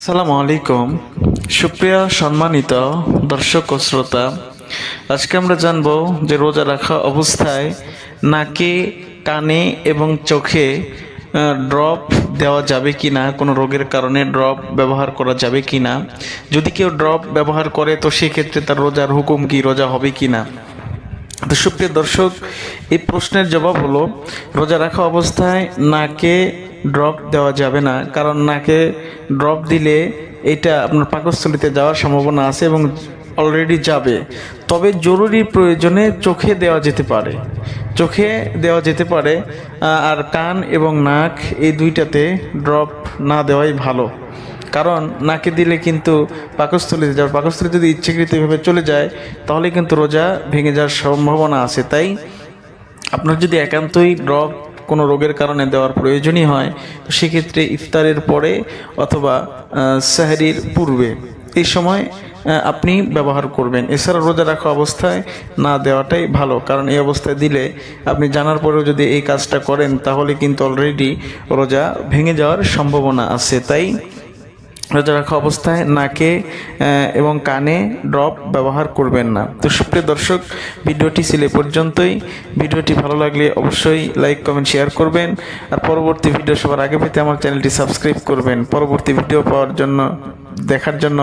আসসালামু আলাইকুম। সুপ্রিয় সম্মানিত দর্শক ও শ্রোতা, আজকে আমরা জানব যে রোজা রাখা অবস্থায় নাকে, কানে এবং চোখে ড্রপ দেওয়া যাবে কি না, কোনো রোগের কারণে ড্রপ ব্যবহার করা যাবে কি না। যদি কেউ ড্রপ ব্যবহার করে তো সেক্ষেত্রে তার রোজার হুকুম কি, রোজা হবে কি না। তো সুপ্রিয় দর্শক, এই প্রশ্নের জবাব হলো রোজা রাখা অবস্থায় নাকে ড্রপ দেওয়া যাবে না, কারণ নাকে ড্রপ দিলে এটা আপনার পাকস্থলীতে যাওয়ার সম্ভাবনা আছে এবং অলরেডি যাবে। তবে জরুরি প্রয়োজনে চোখে দেওয়া যেতে পারে, চোখে দেওয়া যেতে পারে। আর কান এবং নাক এই দুইটাতে ড্রপ না দেওয়াই ভালো, কারণ নাকে দিলে কিন্তু পাকস্থলীতে যাওয়ার, পাকস্থলী যদি ইচ্ছাকৃতভাবে চলে যায় তাহলে কিন্তু রোজা ভেঙে যাওয়ার সম্ভাবনা আছে। তাই আপনার যদি একান্তই ড্রপ কোনো রোগের কারণে দেওয়ার প্রয়োজনই হয় তো সেক্ষেত্রে ইফতারের পরে অথবা সেহরির পূর্বে এই সময় আপনি ব্যবহার করবেন। এছাড়া রোজা রাখা অবস্থায় না দেওয়াটাই ভালো, কারণ এই অবস্থায় দিলে আপনি জানার পরেও যদি এই কাজটা করেন তাহলে কিন্তু অলরেডি রোজা ভেঙে যাওয়ার সম্ভাবনা আছে। তাই রোজা রাখা অবস্থায় নাকে এবং কানে ড্রপ ব্যবহার করবেন না। তো সুপ্রিয় দর্শক, ভিডিওটি ছিল এ পর্যন্তই। ভিডিওটি ভালো লাগলে অবশ্যই লাইক, কমেন্ট, শেয়ার করবেন। আর পরবর্তী ভিডিও সবার আগে পেতে আমার চ্যানেলটি সাবস্ক্রাইব করবেন। পরবর্তী ভিডিও পাওয়ার জন্য, দেখার জন্য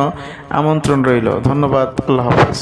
আমন্ত্রণ রইল। ধন্যবাদ। আল্লাহ হাফেজ।